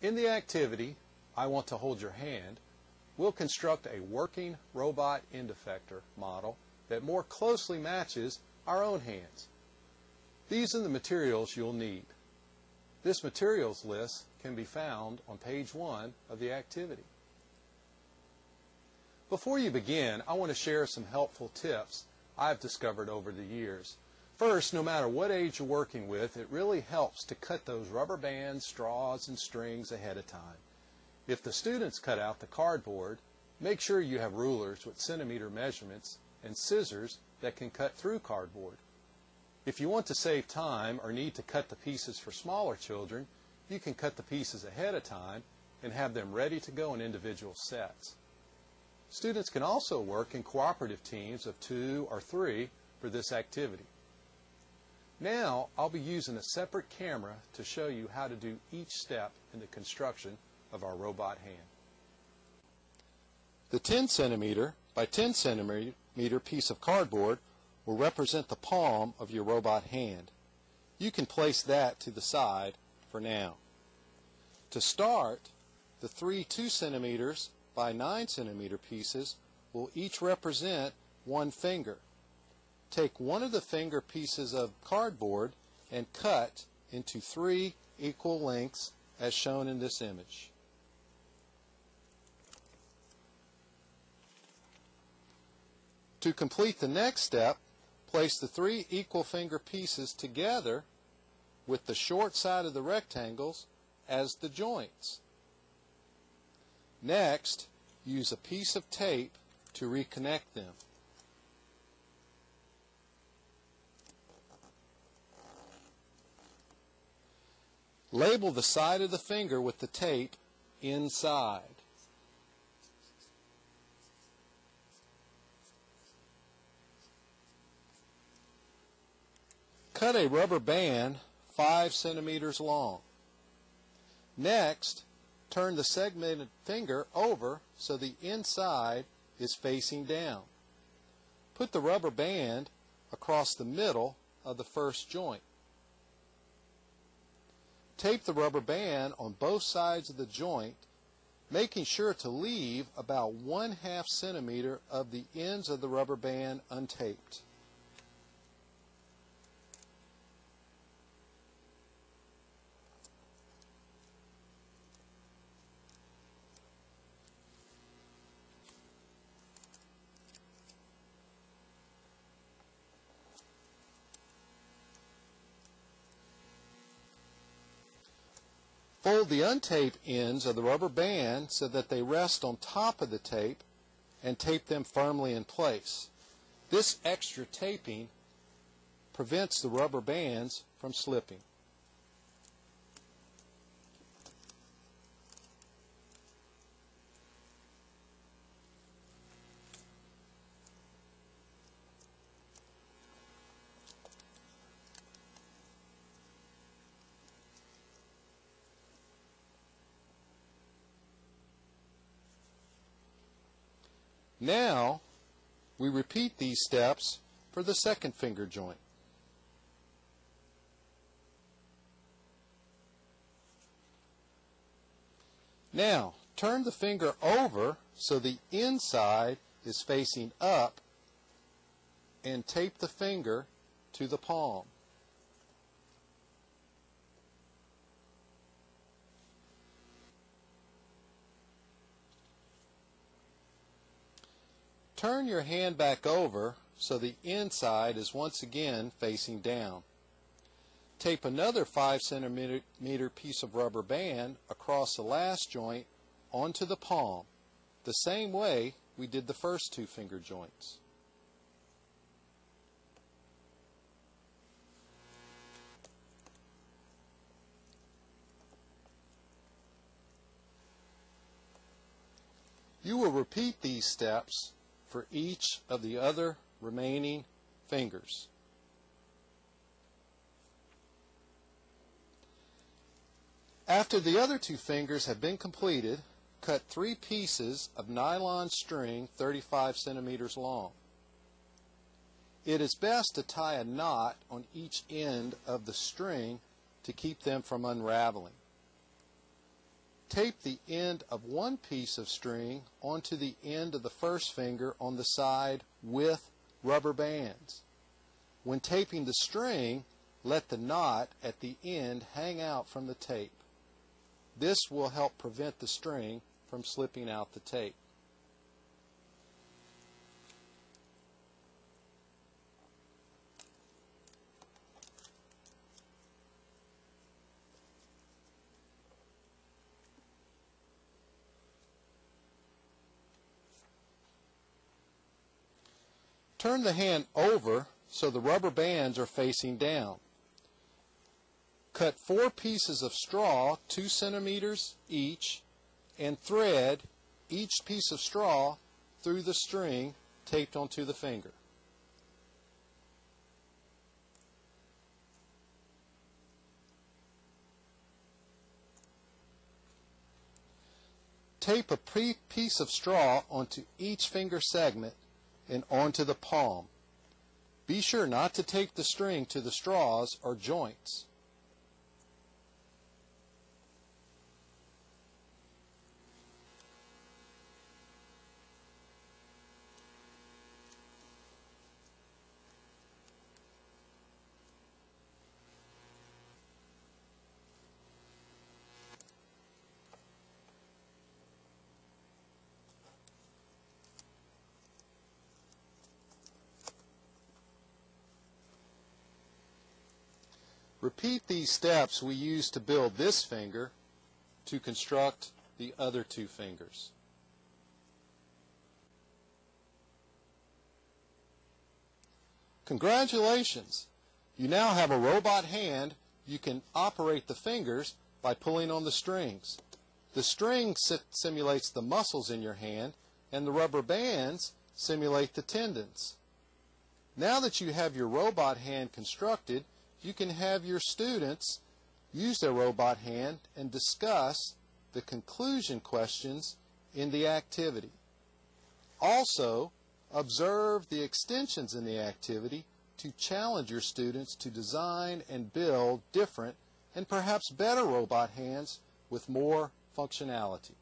In the activity, I Want to Hold Your Hand, we'll construct a working robot end effector model that more closely matches our own hands. These are the materials you'll need. This materials list can be found on page 1 of the activity. Before you begin, I want to share some helpful tips I've discovered over the years. First, no matter what age you're working with, it really helps to cut those rubber bands, straws, and strings ahead of time. If the students cut out the cardboard, make sure you have rulers with centimeter measurements and scissors that can cut through cardboard. If you want to save time or need to cut the pieces for smaller children, you can cut the pieces ahead of time and have them ready to go in individual sets. Students can also work in cooperative teams of 2 or 3 for this activity. Now, I'll be using a separate camera to show you how to do each step in the construction of our robot hand. The 10 centimeter by 10 centimeter piece of cardboard will represent the palm of your robot hand. You can place that to the side for now. To start, the 3 2 centimeters by 9 centimeter pieces will each represent one finger. Take one of the finger pieces of cardboard and cut into 3 equal lengths as shown in this image. To complete the next step, place the 3 equal finger pieces together with the short side of the rectangles as the joints. Next, use a piece of tape to reconnect them. Label the side of the finger with the tape inside. Cut a rubber band 5 centimeters long. Next, turn the segmented finger over so the inside is facing down. Put the rubber band across the middle of the first joint. Tape the rubber band on both sides of the joint, making sure to leave about 1/2 centimeter of the ends of the rubber band untaped. Fold the untaped ends of the rubber band so that they rest on top of the tape and tape them firmly in place. This extra taping prevents the rubber bands from slipping. Now, we repeat these steps for the second finger joint. Now, turn the finger over so the inside is facing up and tape the finger to the palm. Turn your hand back over so the inside is once again facing down. Tape another 5 centimeter piece of rubber band across the last joint onto the palm, the same way we did the first 2 finger joints. You will repeat these steps for each of the other remaining fingers. After the other 2 fingers have been completed, cut 3 pieces of nylon string 35 centimeters long. It is best to tie a knot on each end of the string to keep them from unraveling. Tape the end of one piece of string onto the end of the first finger on the side with rubber bands. When taping the string, let the knot at the end hang out from the tape. This will help prevent the string from slipping out the tape. Turn the hand over so the rubber bands are facing down. Cut 4 pieces of straw 2 centimeters each and thread each piece of straw through the string taped onto the finger. Tape a piece of straw onto each finger segment and onto the palm. Be sure not to tape the string to the straws or joints. Repeat these steps we used to build this finger to construct the other 2 fingers. Congratulations! You now have a robot hand. You can operate the fingers by pulling on the strings. The string simulates the muscles in your hand, and the rubber bands simulate the tendons. Now that you have your robot hand constructed, you can have your students use their robot hand and discuss the conclusion questions in the activity. Also, observe the extensions in the activity to challenge your students to design and build different and perhaps better robot hands with more functionality.